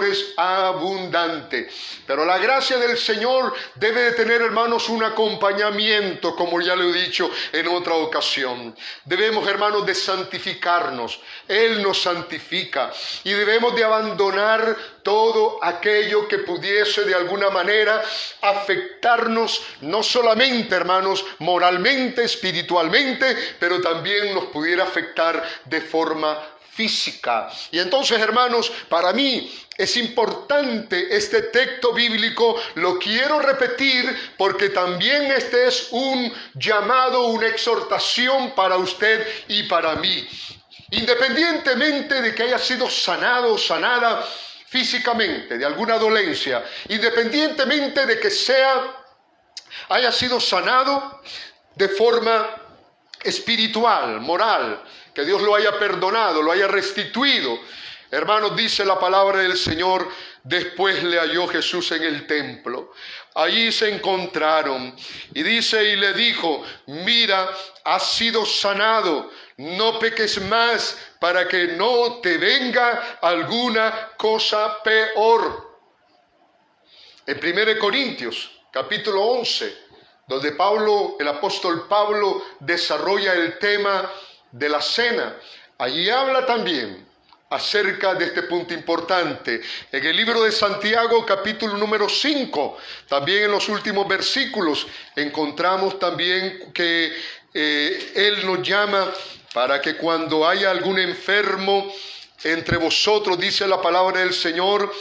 es abundante, pero la gracia del Señor debe de tener, hermanos, un acompañamiento, como ya lo he dicho en otra ocasión. Debemos, hermanos, de santificarnos. Él nos santifica y debemos de abandonar todo aquello que pudiese de alguna manera afectarnos, no solamente, hermanos, moralmente, espiritualmente, pero también nos pudiera afectar de forma física. Y entonces, hermanos, para mí es importante este texto bíblico, lo quiero repetir porque también este es un llamado, una exhortación para usted y para mí. Independientemente de que haya sido sanado o sanada físicamente de alguna dolencia, independientemente de que haya sido sanado de forma espiritual, moral, que Dios lo haya perdonado, lo haya restituido. Hermanos, dice la palabra del Señor, después le halló Jesús en el templo. Allí se encontraron y dice y le dijo, mira, has sido sanado, no peques más para que no te venga alguna cosa peor. En 1 Corintios, capítulo 11, donde el apóstol Pablo desarrolla el tema de la cena, allí habla también acerca de este punto importante. En el libro de Santiago, capítulo número 5, también en los últimos versículos, encontramos también que Él nos llama para que cuando haya algún enfermo entre vosotros, dice la palabra del Señor,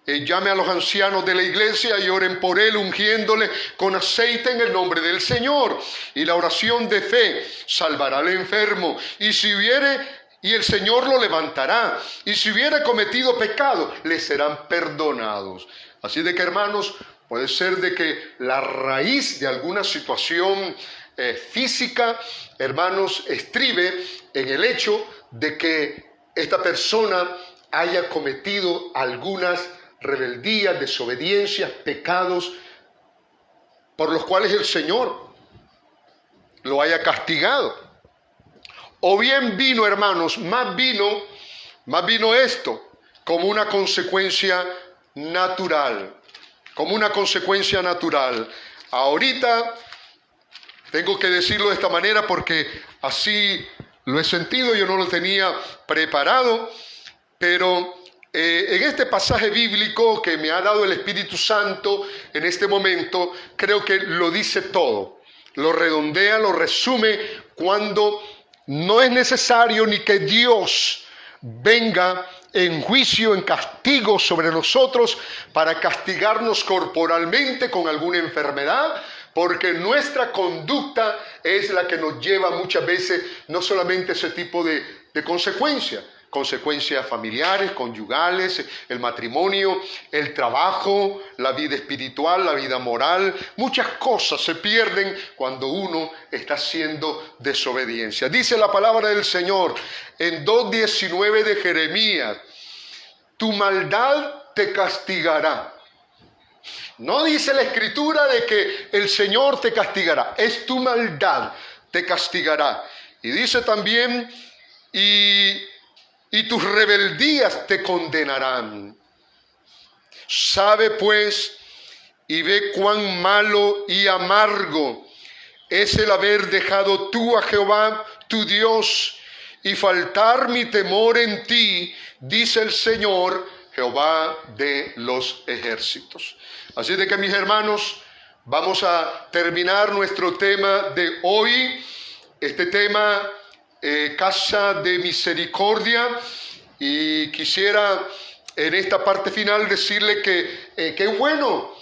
llame a los ancianos de la iglesia y oren por él, ungiéndole con aceite en el nombre del Señor. Y la oración de fe salvará al enfermo. Y el Señor lo levantará. Y si hubiere cometido pecado, le serán perdonados. Así de que, hermanos, puede ser de que la raíz de alguna situación física, hermanos, estribe en el hecho de que esta persona haya cometido algunas rebeldías, desobediencias, pecados, por los cuales el Señor lo haya castigado. O bien vino, hermanos, más vino esto como una consecuencia natural, Ahorita tengo que decirlo de esta manera porque así lo he sentido, yo no lo tenía preparado, pero en este pasaje bíblico que me ha dado el Espíritu Santo en este momento, creo que lo dice todo, lo redondea, lo resume, cuando no es necesario ni que Dios venga en juicio, en castigo sobre nosotros para castigarnos corporalmente con alguna enfermedad, porque nuestra conducta es la que nos lleva muchas veces no solamente ese tipo de consecuencias familiares, conyugales, el matrimonio, el trabajo, la vida espiritual, la vida moral. Muchas cosas se pierden cuando uno está haciendo desobediencia. Dice la palabra del Señor en 2:19 de Jeremías, tu maldad te castigará. No dice la Escritura de que el Señor te castigará, es tu maldad te castigará. Y dice también, y tus rebeldías te condenarán. Sabe pues y ve cuán malo y amargo es el haber dejado tú a Jehová tu Dios y faltar mi temor en ti, dice el Señor, Jehová de los ejércitos. Así de que, mis hermanos, vamos a terminar nuestro tema de hoy, este tema Casa de Misericordia, y quisiera en esta parte final decirle que qué bueno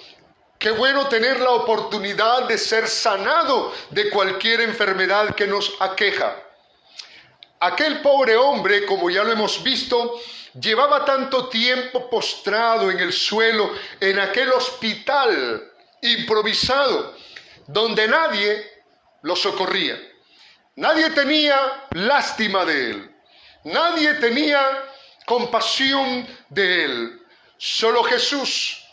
tener la oportunidad de ser sanado de cualquier enfermedad que nos aqueja. Aquel pobre hombre, como ya lo hemos visto, llevaba tanto tiempo postrado en el suelo en aquel hospital improvisado, donde nadie lo socorría. Nadie tenía lástima de él. Nadie tenía compasión de él. Solo Jesús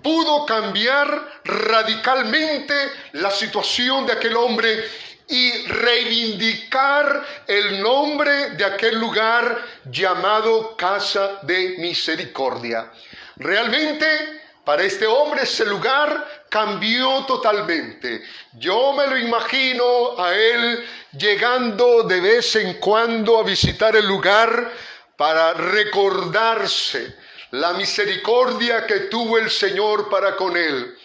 pudo cambiar radicalmente la situación de aquel hombre y reivindicar el nombre de aquel lugar llamado Casa de Misericordia. Realmente, para este hombre ese lugar cambió totalmente. Yo me lo imagino a él llegando de vez en cuando a visitar el lugar para recordarse la misericordia que tuvo el Señor para con él.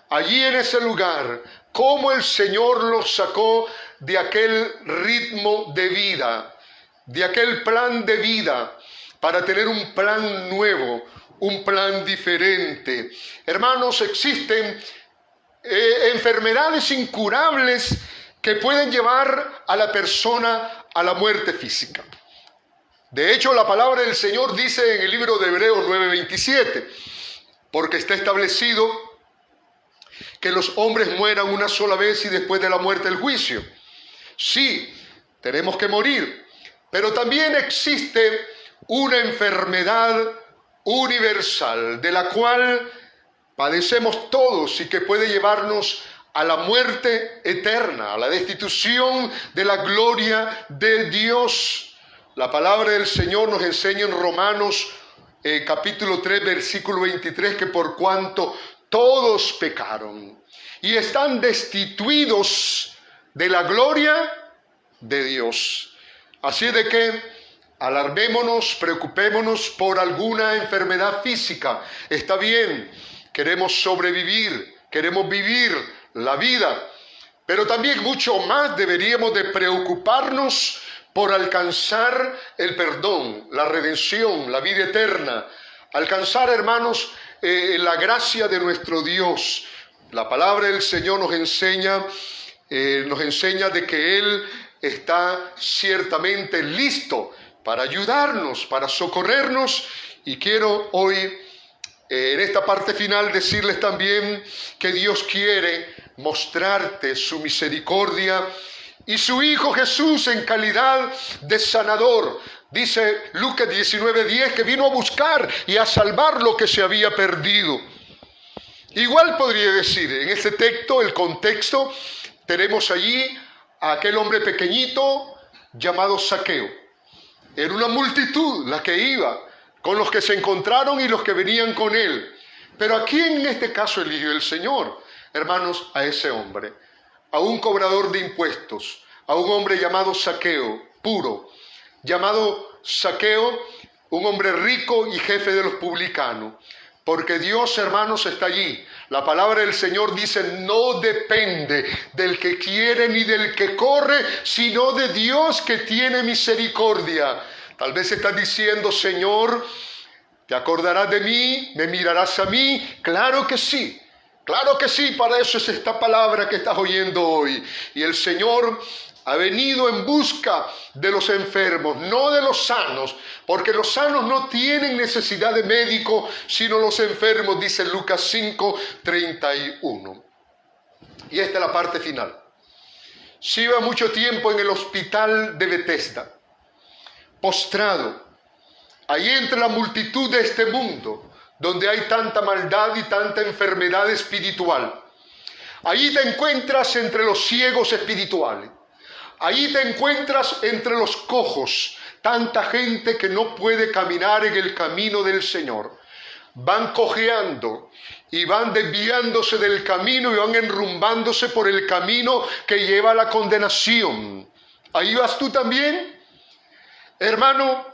Allí en ese lugar, cómo el Señor lo sacó de aquel ritmo de vida, de aquel plan de vida, para tener un plan nuevo, un plan diferente. Hermanos, existen enfermedades incurables que pueden llevar a la persona a la muerte física. De hecho, la palabra del Señor dice en el libro de Hebreos 9:27, porque está establecido que los hombres mueran una sola vez y después de la muerte el juicio. Sí, tenemos que morir, pero también existe una enfermedad universal de la cual padecemos todos y que puede llevarnos a la muerte eterna, a la destitución de la gloria de Dios. La palabra del Señor nos enseña en Romanos capítulo 3, versículo 23, que por cuanto todos pecaron y están destituidos de la gloria de Dios. Así de que alarmémonos, preocupémonos por alguna enfermedad física. Está bien, queremos sobrevivir, queremos vivir la vida, pero también mucho más deberíamos de preocuparnos por alcanzar el perdón, la redención, la vida eterna. Alcanzar, hermanos, la gracia de nuestro Dios. La palabra del Señor nos enseña de que Él está ciertamente listo para ayudarnos, para socorrernos. Y quiero hoy, en esta parte final, decirles también que Dios quiere mostrarte su misericordia y su Hijo Jesús en calidad de sanador. Dice Lucas 19:10 que vino a buscar y a salvar lo que se había perdido. Igual podría decir, en este texto, el contexto, tenemos allí a aquel hombre pequeñito llamado Zaqueo. Era una multitud la que iba, con los que se encontraron y los que venían con él. Pero ¿a quién en este caso eligió el Señor? Hermanos, a ese hombre, a un cobrador de impuestos, a un hombre llamado Zaqueo, puro, llamado Zaqueo, un hombre rico y jefe de los publicanos. Porque Dios, hermanos, está allí. La palabra del Señor dice, no depende del que quiere ni del que corre, sino de Dios que tiene misericordia. Tal vez estás diciendo, Señor, ¿te acordarás de mí? ¿Me mirarás a mí? Claro que sí. Claro que sí, para eso es esta palabra que estás oyendo hoy. Y el Señor ha venido en busca de los enfermos, no de los sanos, porque los sanos no tienen necesidad de médico, sino los enfermos, dice Lucas 5:31. Y esta es la parte final. Lleva mucho tiempo en el hospital de Betesda, postrado, ahí entre la multitud de este mundo, donde hay tanta maldad y tanta enfermedad espiritual. Allí te encuentras entre los ciegos espirituales. Allí te encuentras entre los cojos, tanta gente que no puede caminar en el camino del Señor. Van cojeando y van desviándose del camino y van enrumbándose por el camino que lleva a la condenación. ¿Ahí vas tú también? Hermano,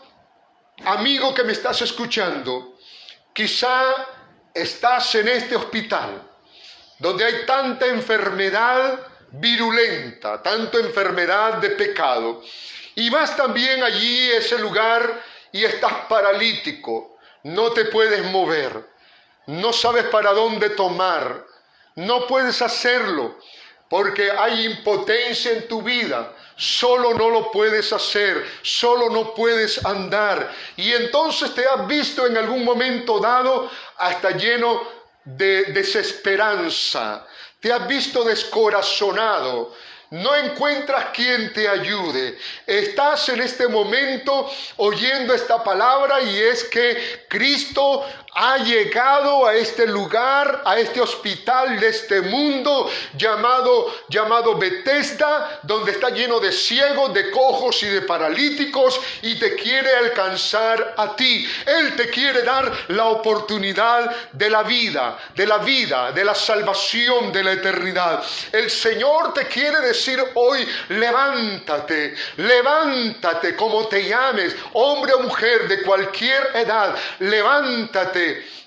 amigo que me estás escuchando, quizá estás en este hospital donde hay tanta enfermedad virulenta, tanta enfermedad de pecado, y vas también allí a ese lugar y estás paralítico, no te puedes mover, no sabes para dónde tomar, no puedes hacerlo porque hay impotencia en tu vida, solo no lo puedes hacer, solo no puedes andar. Y entonces te has visto en algún momento dado hasta lleno de desesperanza, te has visto descorazonado. No encuentras quien te ayude. Estás en este momento oyendo esta palabra y es que Cristo ha llegado a este lugar, a este hospital de este mundo llamado Betesda, donde está lleno de ciegos, de cojos y de paralíticos, y te quiere alcanzar a ti. Él te quiere dar la oportunidad de la vida, de la salvación, de la eternidad. El Señor te quiere decir hoy: levántate, levántate, como te llames, hombre o mujer de cualquier edad, levántate.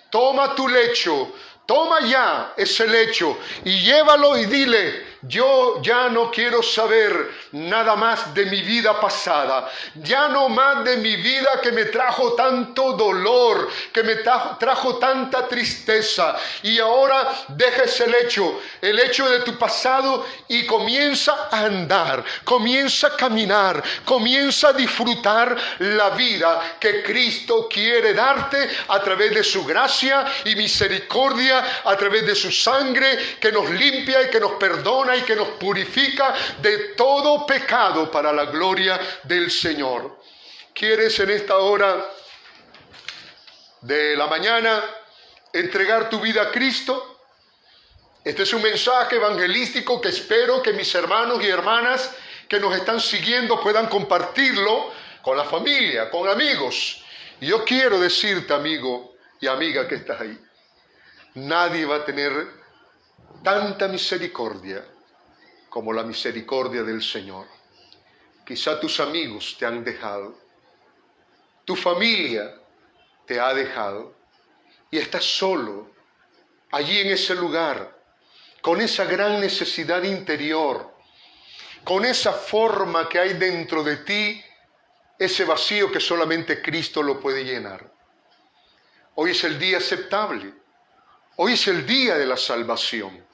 Toma tu lecho, toma ya ese lecho y llévalo y dile: yo ya no quiero saber nada más de mi vida pasada, ya no más de mi vida que me trajo tanto dolor, que me trajo tanta tristeza, y ahora deja ese lecho, el hecho de tu pasado, y comienza a andar, comienza a caminar, comienza a disfrutar la vida que Cristo quiere darte a través de su gracia y misericordia, a través de su sangre que nos limpia y que nos perdona y que nos purifica de todo pecado para la gloria del Señor. ¿Quieres en esta hora de la mañana entregar tu vida a Cristo? Este es un mensaje evangelístico que espero que mis hermanos y hermanas que nos están siguiendo puedan compartirlo con la familia, con amigos. Y yo quiero decirte, amigo y amiga que estás ahí, nadie va a tener tanta misericordia como la misericordia del Señor. Quizá tus amigos te han dejado, tu familia te ha dejado, y estás solo allí en ese lugar, con esa gran necesidad interior, con esa forma que hay dentro de ti, ese vacío que solamente Cristo lo puede llenar. Hoy es el día aceptable, hoy es el día de la salvación.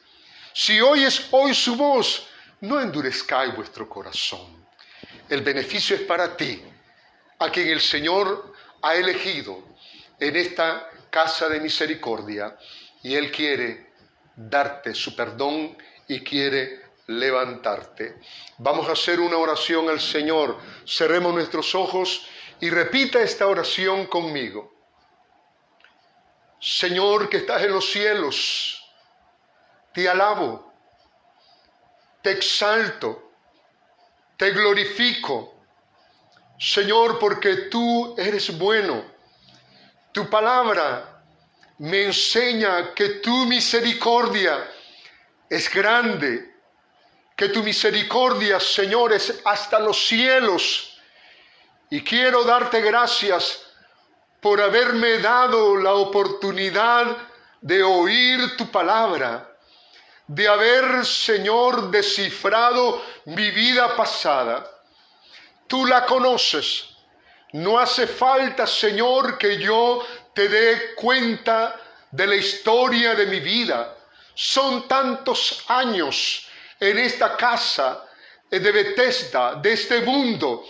Si oyes hoy su voz, no endurezcáis vuestro corazón. El beneficio es para ti, a quien el Señor ha elegido en esta casa de misericordia, y Él quiere darte su perdón y quiere levantarte. Vamos a hacer una oración al Señor. Cerremos nuestros ojos y repita esta oración conmigo. Señor, que estás en los cielos, te alabo, te exalto, te glorifico, Señor, porque tú eres bueno. Tu palabra me enseña que tu misericordia es grande, que tu misericordia, Señor, es hasta los cielos. Y quiero darte gracias por haberme dado la oportunidad de oír tu palabra, de haber, Señor, descifrado mi vida pasada. Tú la conoces. No hace falta, Señor, que yo te dé cuenta de la historia de mi vida. Son tantos años en esta casa de Betesda, de este mundo.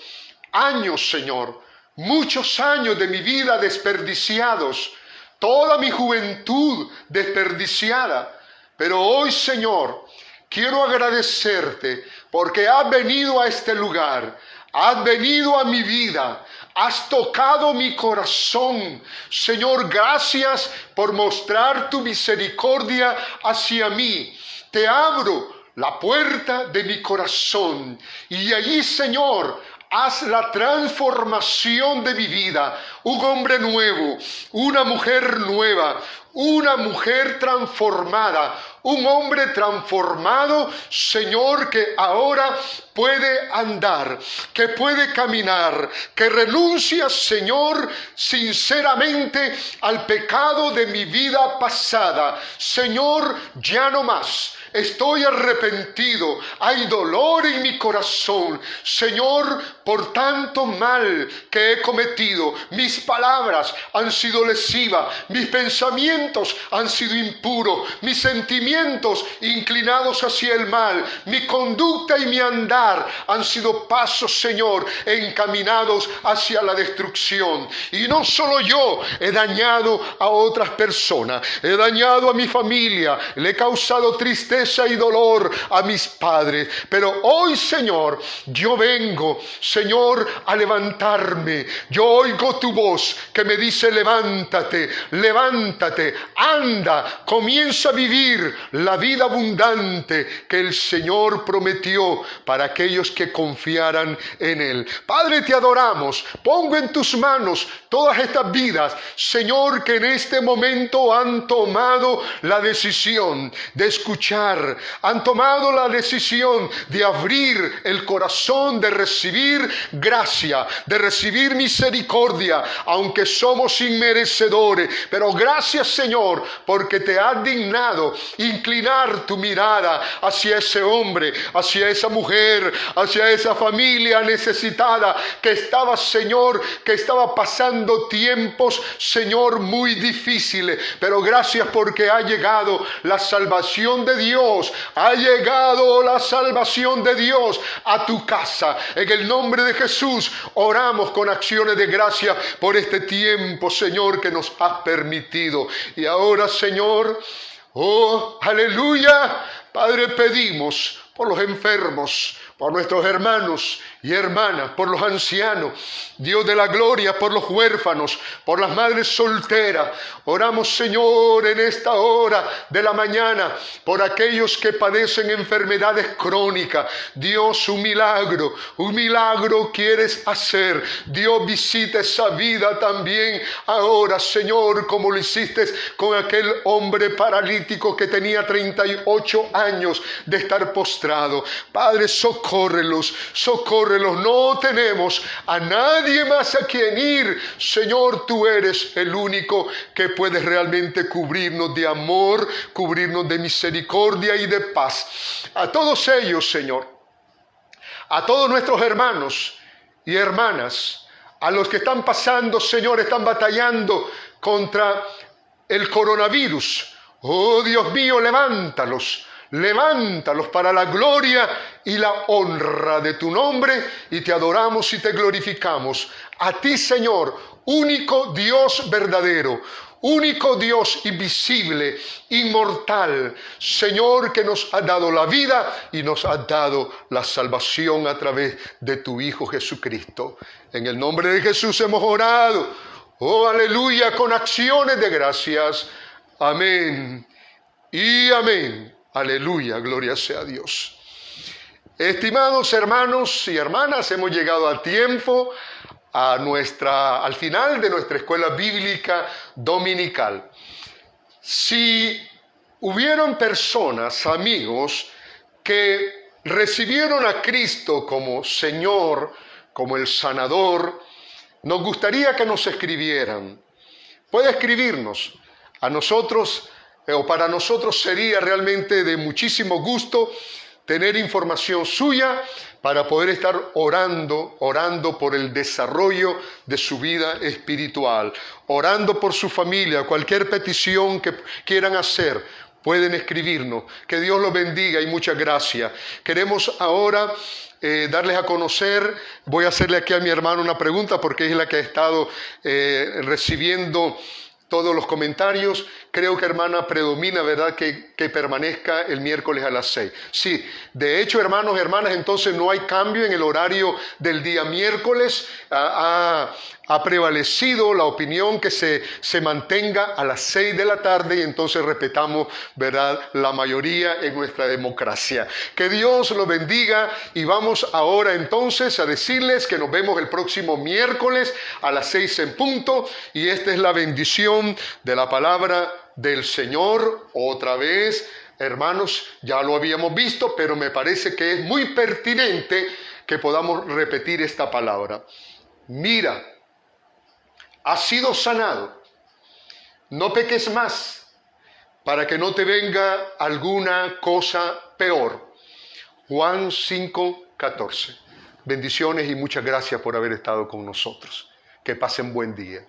Años, Señor, muchos años de mi vida desperdiciados. Toda mi juventud desperdiciada. Pero hoy, Señor, quiero agradecerte porque has venido a este lugar, has venido a mi vida, has tocado mi corazón. Señor, gracias por mostrar tu misericordia hacia mí. Te abro la puerta de mi corazón y allí, Señor, haz la transformación de mi vida. Un hombre nuevo, una mujer nueva, una mujer transformada, un hombre transformado, Señor, que ahora puede andar, que puede caminar, que renuncia, Señor, sinceramente al pecado de mi vida pasada. Señor, ya no más. estoy arrepentido, hay dolor en mi corazón, Señor, por tanto mal que he cometido. Mis palabras han sido lesivas, mis pensamientos han sido impuros, mis sentimientos inclinados hacia el mal, mi conducta y mi andar han sido pasos, Señor, encaminados hacia la destrucción. Y no solo yo he dañado a otras personas, he dañado a mi familia, le he causado tristeza y dolor a mis padres, pero hoy, Señor, yo vengo, Señor, a levantarme. Yo oigo tu voz que me dice: levántate, levántate, anda, comienza a vivir la vida abundante que el Señor prometió para aquellos que confiaran en Él. Padre, te adoramos, pongo en tus manos todas estas vidas, Señor, que en este momento han tomado la decisión de escuchar, han tomado la decisión de abrir el corazón, de recibir gracia, de recibir misericordia, aunque somos inmerecedores. Pero gracias, Señor, porque te has dignado inclinar tu mirada hacia ese hombre, hacia esa mujer, hacia esa familia necesitada que estaba, Señor, que estaba pasando tiempos, Señor, muy difíciles. Pero gracias porque ha llegado la salvación de Dios, ha llegado la salvación de Dios a tu casa. En el nombre de Jesús oramos con acciones de gracia por este tiempo, Señor, que nos has permitido. Y ahora, Señor, oh, aleluya, Padre, pedimos por los enfermos, por nuestros hermanos y hermanas, por los ancianos, Dios de la gloria, por los huérfanos, por las madres solteras. Oramos, Señor, en esta hora de la mañana, por aquellos que padecen enfermedades crónicas. Dios, un milagro quieres hacer. Dios, visita esa vida también ahora, Señor, como lo hiciste con aquel hombre paralítico que tenía 38 años de estar postrado. Padre, socórrelos. No tenemos a nadie más a quien ir. Señor, tú eres el único que puedes realmente cubrirnos de amor, cubrirnos de misericordia y de paz. A todos ellos, Señor, a todos nuestros hermanos y hermanas, a los que están pasando, Señor, están batallando contra el coronavirus. Oh, Dios mío, levántalos para la gloria y la honra de tu nombre, y te adoramos y te glorificamos. A ti, Señor, único Dios verdadero, único Dios invisible, inmortal, Señor, que nos ha dado la vida y nos ha dado la salvación a través de tu Hijo Jesucristo. En el nombre de Jesús hemos orado. Oh, aleluya, con acciones de gracias. Amén y amén. Aleluya, gloria sea a Dios. Estimados hermanos y hermanas, hemos llegado a tiempo al final de nuestra escuela bíblica dominical. Si hubieron personas, amigos, que recibieron a Cristo como Señor, como el sanador, nos gustaría que nos escribieran. Puede escribirnos a nosotros, o para nosotros sería realmente de muchísimo gusto tener información suya para poder estar orando por el desarrollo de su vida espiritual, orando por su familia. Cualquier petición que quieran hacer, pueden escribirnos. Que Dios los bendiga y muchas gracias. Queremos ahora darles a conocer, voy a hacerle aquí a mi hermano una pregunta porque es la que ha estado recibiendo todos los comentarios. Creo que, hermana, predomina, ¿verdad?, que permanezca el miércoles a las 6. Sí, de hecho, hermanos y hermanas, entonces no hay cambio en el horario del día miércoles. Ha prevalecido la opinión que se mantenga a las 6 de la tarde y entonces respetamos, ¿verdad?, la mayoría en nuestra democracia. Que Dios los bendiga y vamos ahora entonces a decirles que nos vemos el próximo miércoles a las 6 en punto, y esta es la bendición de la palabra del Señor. Otra vez, hermanos, ya lo habíamos visto, pero me parece que es muy pertinente que podamos repetir esta palabra. Mira, has sido sanado, no peques más, para que no te venga alguna cosa peor. Juan 5:14. Bendiciones y muchas gracias por haber estado con nosotros. Que pasen buen día.